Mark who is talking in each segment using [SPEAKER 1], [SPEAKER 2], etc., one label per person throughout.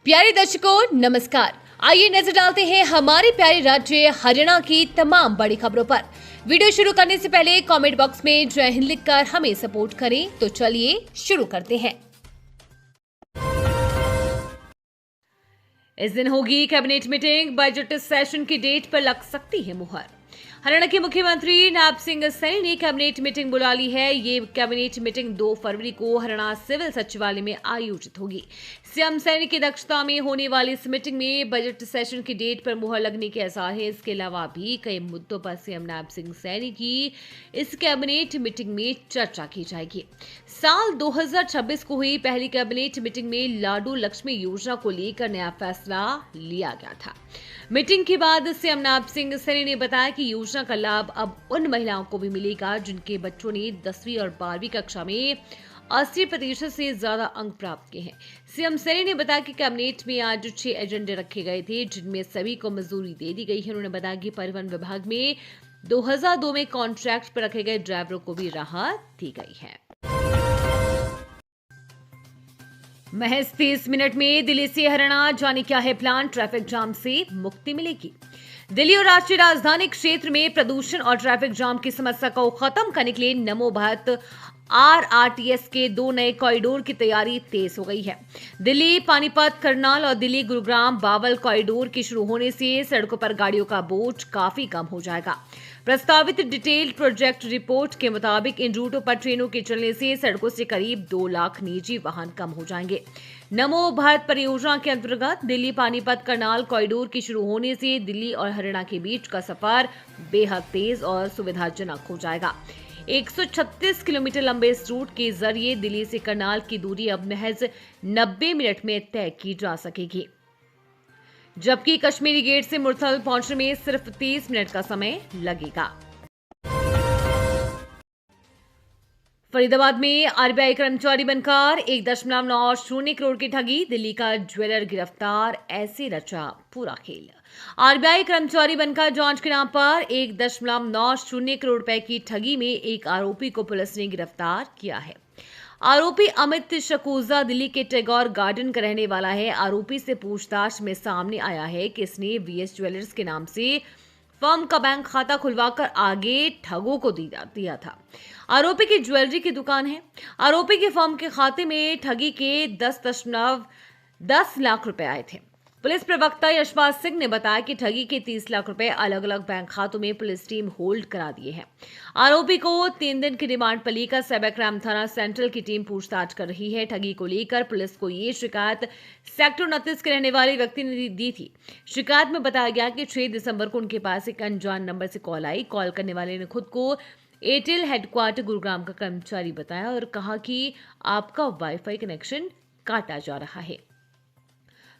[SPEAKER 1] प्यारे दर्शकों नमस्कार। आइए नजर डालते हैं हमारे प्यारे राज्य हरियाणा की तमाम बड़ी खबरों पर। वीडियो शुरू करने से पहले कमेंट बॉक्स में जय हिंद लिखकर हमें सपोर्ट करें। तो चलिए शुरू करते हैं। इस दिन होगी कैबिनेट मीटिंग। बजट सेशन की डेट पर लग सकती है मुहर। हरियाणा के मुख्यमंत्री नायब सिंह सैनी ने कैबिनेट मीटिंग बुला ली है। ये कैबिनेट मीटिंग 2 फरवरी को हरियाणा सिविल सचिवालय में आयोजित होगी। सीएम सैनी की अध्यक्षता में होने वाली इस मीटिंग में बजट सेशन की डेट पर मुहर लगने के आसार है। इसके अलावा भी कई मुद्दों पर सीएम नायब सिंह सैनी की इस कैबिनेट मीटिंग में चर्चा की जाएगी। साल 2026 को हुई पहली कैबिनेट मीटिंग में लाडू लक्ष्मी योजना को लेकर नया फैसला लिया गया था। मीटिंग के बाद सीएम नायब सिंह सैनी ने बताया कि योजना का लाभ अब उन महिलाओं को भी मिलेगा जिनके बच्चों ने 10वीं और 12वीं कक्षा में 80% से ज्यादा अंक प्राप्त किए हैं। सीएम सैनी ने बताया कि कैबिनेट में आज 6 एजेंडे रखे गए थे, जिनमें सभी को मजदूरी दे दी गई है। उन्होंने बताया कि परिवहन विभाग में 2002 में कॉन्ट्रैक्ट पर रखे गए ड्राइवरों को भी राहत दी गई है। महज 30 मिनट में दिल्ली से हरियाणा जाने क्या है प्लान। ट्रैफिक जाम से मुक्ति मिलेगी। दिल्ली और राष्ट्रीय राजधानी क्षेत्र में प्रदूषण और ट्रैफिक जाम की समस्या को खत्म करने के लिए नमो भारत आरआरटीएस के 2 नए कॉरिडोर की तैयारी तेज हो गई है। दिल्ली पानीपत करनाल और दिल्ली गुरुग्राम बावल कॉरिडोर के शुरू होने से सड़कों पर गाड़ियों का बोझ काफी कम हो जाएगा। प्रस्तावित डिटेल्ड प्रोजेक्ट रिपोर्ट के मुताबिक इन रूटों पर ट्रेनों के चलने से सड़कों से करीब 2 लाख निजी वाहन कम हो जाएंगे। नमो भारत परियोजना के अंतर्गत दिल्ली पानीपत करनाल कॉरिडोर के शुरू होने से दिल्ली और हरियाणा के बीच का सफर बेहद तेज और सुविधाजनक हो जाएगा। 136 किलोमीटर लंबे इस रूट के जरिए दिल्ली से करनाल की दूरी अब महज 90 मिनट में तय की जा सकेगी, जबकि कश्मीरी गेट से मुरथल पहुंचने में सिर्फ 30 मिनट का समय लगेगा। फरीदाबाद में आरबीआई कर्मचारी बनकर 1.90 करोड़ की ठगी। दिल्ली का ज्वेलर गिरफ्तार, ऐसे रचा पूरा खेल। आरबीआई कर्मचारी बनकर जांच के नाम पर 1.90 करोड़ रुपए की ठगी में एक आरोपी को पुलिस ने गिरफ्तार किया है। आरोपी अमित शकूजा दिल्ली के टैगोर गार्डन का रहने वाला है। आरोपी से पूछताछ में सामने आया है कि इसने वीएस ज्वेलर्स के नाम से फर्म का बैंक खाता खुलवाकर आगे ठगों को दिया था। आरोपी की ज्वेलरी की दुकान है। आरोपी के फर्म के खाते में ठगी के 10 लाख रुपए आए थे। पुलिस प्रवक्ता यशपाल सिंह ने बताया कि ठगी के 30 लाख रुपए अलग अलग बैंक खातों में पुलिस टीम होल्ड करा दिए हैं। आरोपी को 3 दिन की रिमांड पर लेकर साइबर क्राइम थाना सेंट्रल की टीम पूछताछ कर रही है। ठगी को लेकर पुलिस को ये शिकायत सेक्टर 29 के रहने वाले व्यक्ति ने दी थी। शिकायत में बताया गया कि 6 दिसंबर को उनके पास एक अनजान नंबर से कॉल आई। कॉल करने वाले ने खुद को एयरटेल हेडक्वार्टर गुरुग्राम का कर्मचारी बताया और कहा कि आपका वाईफाई कनेक्शन काटा जा रहा है।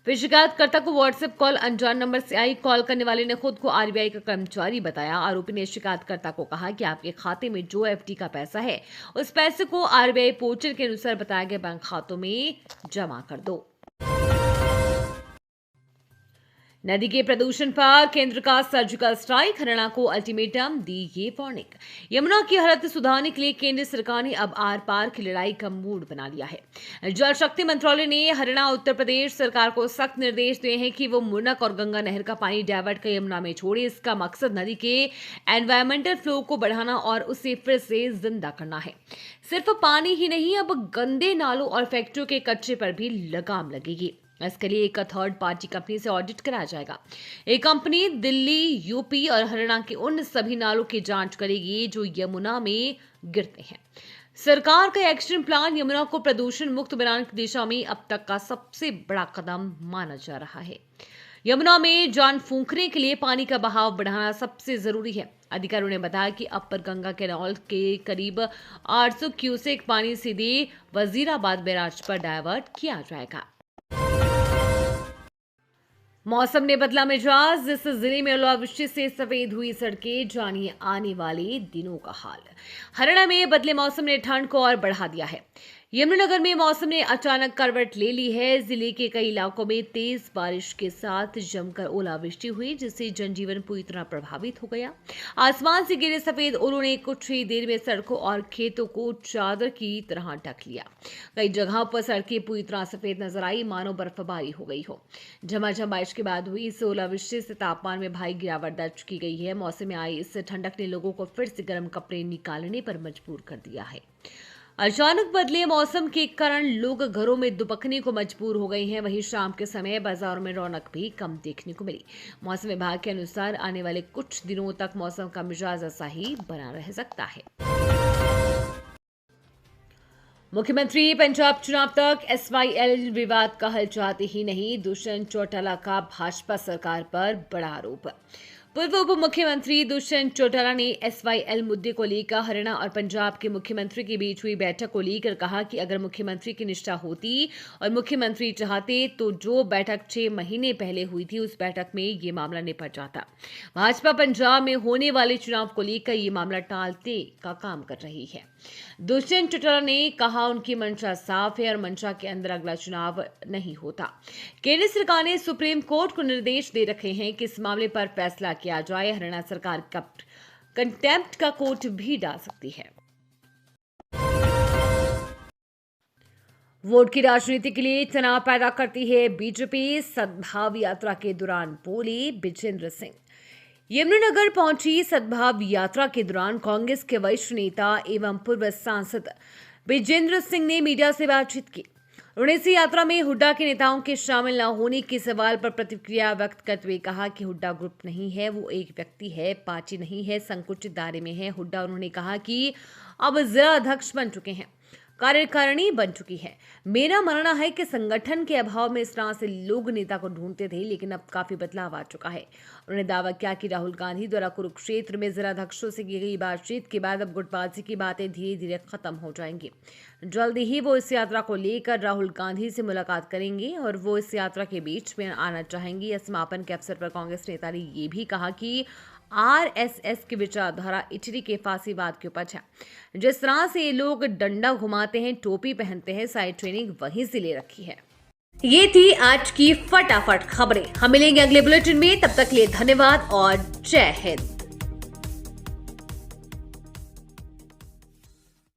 [SPEAKER 1] फिर शिकायतकर्ता को व्हाट्सएप कॉल अनजान नंबर से आई। कॉल करने वाले ने खुद को आरबीआई का कर्मचारी बताया। आरोपी ने शिकायतकर्ता को कहा कि आपके खाते में जो एफडी का पैसा है उस पैसे को आरबीआई पोर्टल के अनुसार बताए गए बैंक खातों में जमा कर दो। नदी के प्रदूषण पर केंद्र का सर्जिकल स्ट्राइक। हरियाणा को अल्टीमेटम दी ये वार्निंग। यमुना की हालत सुधारने के लिए केंद्र सरकार ने अब आर पार की लड़ाई का मूड बना लिया है। जल शक्ति मंत्रालय ने हरियाणा उत्तर प्रदेश सरकार को सख्त निर्देश दिए हैं कि वो मुनक और गंगा नहर का पानी डायवर्ट कर यमुना में छोड़े। इसका मकसद नदी के एनवायरमेंटल फ्लो को बढ़ाना और उसे फिर से जिंदा करना है। सिर्फ पानी ही नहीं, अब गंदे नालों और फैक्ट्रियों के कचरे पर भी लगाम लगेगी। इसके लिए एक थर्ड पार्टी कंपनी से ऑडिट कराया जाएगा। एक कंपनी दिल्ली, यूपी और हरियाणा के उन सभी नालों की जांच करेगी जो यमुना में गिरते हैं। सरकार का एक्शन प्लान यमुना को प्रदूषण मुक्त बनाने की दिशा में अब तक का सबसे बड़ा कदम माना जा रहा है। यमुना में जान फूंकने के लिए पानी का बहाव बढ़ाना सबसे जरूरी है। अधिकारियों ने बताया कि अपर गंगा कैनाल के करीब 800 क्यूसेक पानी सीधे वजीराबाद बैराज पर डायवर्ट किया जाएगा। मौसम ने बदला मिजाज। जिस जिले में ओलावृष्टि से सफेद हुई सड़कें, जानिए आने वाले दिनों का हाल। हरियाणा में बदले मौसम ने ठंड को और बढ़ा दिया है। यमुनानगर में मौसम ने अचानक करवट ले ली है। जिले के कई इलाकों में तेज बारिश के साथ जमकर ओलावृष्टि हुई, जिससे जनजीवन पूरी तरह प्रभावित हो गया। आसमान से गिरे सफेद ओलों ने कुछ ही देर में सड़कों और खेतों को चादर की तरह ढक लिया। कई जगहों पर सड़कें पूरी तरह सफेद नजर आई, मानो बर्फबारी हो गई हो। झमाझम बारिश के बाद हुई इस ओलावृष्टि से तापमान में भारी गिरावट दर्ज की गई है। मौसम में आई इस ठंडक ने लोगों को फिर से गर्म कपड़े निकालने पर मजबूर कर दिया है। अचानक बदले मौसम के कारण लोग घरों में दुबकने को मजबूर हो गए हैं। वहीं शाम के समय बाजारों में रौनक भी कम देखने को मिली। मौसम विभाग के अनुसार आने वाले कुछ दिनों तक मौसम का मिजाज ऐसा ही बना रह सकता है। मुख्यमंत्री पंजाब चुनाव तक एसवाईएल विवाद का हल चाहते ही नहीं, दुष्यंत चौटाला का भाजपा सरकार पर बड़ा आरोप। पूर्व उप मुख्यमंत्री दुष्यंत चौटाला ने एसवाईएल मुद्दे को लेकर हरियाणा और पंजाब के मुख्यमंत्री के बीच हुई बैठक को लेकर कहा कि अगर मुख्यमंत्री की निष्ठा होती और मुख्यमंत्री चाहते तो जो बैठक 6 महीने पहले हुई थी उस बैठक में ये मामला निपट जाता। भाजपा पंजाब में होने वाले चुनाव को लेकर ये मामला टालने का काम कर रही है। दुष्यंत चौटाला ने कहा उनकी मंशा साफ है और मंशा के अंदर अगला चुनाव नहीं होता। केंद्र सरकार ने सुप्रीम कोर्ट को निर्देश दे रखे हैं कि इस मामले पर फैसला किया जाए। हरियाणा सरकार कंटेम्प्ट का कोर्ट भी डाल सकती है। वोट की राजनीति के लिए तनाव पैदा करती है बीजेपी, सद्भाव यात्रा के दौरान बोले बिजेंद्र सिंह। यमुनानगर पहुंची सद्भाव यात्रा के दौरान कांग्रेस के वरिष्ठ नेता एवं पूर्व सांसद बिजेंद्र सिंह ने मीडिया से बातचीत की। उन्होंने इस यात्रा में हुड्डा के नेताओं के शामिल न होने के सवाल पर प्रतिक्रिया व्यक्त करते हुए कहा कि हुड्डा ग्रुप नहीं है, वो एक व्यक्ति है, पार्टी नहीं है, संकुचित दायरे में है। हुड्डा उन्होंने कहा कि अब जिला अध्यक्ष बन चुके हैं, कार्यकारिणी बन चुकी है। मेरा मानना है कि संगठन के अभाव में इस तरह से लोग नेता को ढूंढते थे, लेकिन अब काफी बदलाव आ चुका है। उन्होंने दावा किया कि राहुल गांधी द्वारा कुरुक्षेत्र में जिलाध्यक्षों से की गई बातचीत के बाद अब गुटबाजी की बातें धीरे धीरे खत्म हो जाएंगी। जल्दी ही वो इस यात्रा को लेकर राहुल गांधी से मुलाकात करेंगे और वो इस यात्रा के बीच में आना चाहेंगे। समापन के अवसर पर कांग्रेस नेता ने ये भी कहा कि आरएसएस की विचारधारा इटली के फांसीवाद के उपज है। जिस तरह से ये लोग डंडा घुमाते हैं, टोपी पहनते हैं, सारी ट्रेनिंग वहीं से ले रखी है। ये थी आज की फटाफट खबरें। हम मिलेंगे अगले बुलेटिन में, तब तक के लिए धन्यवाद और जय हिंद।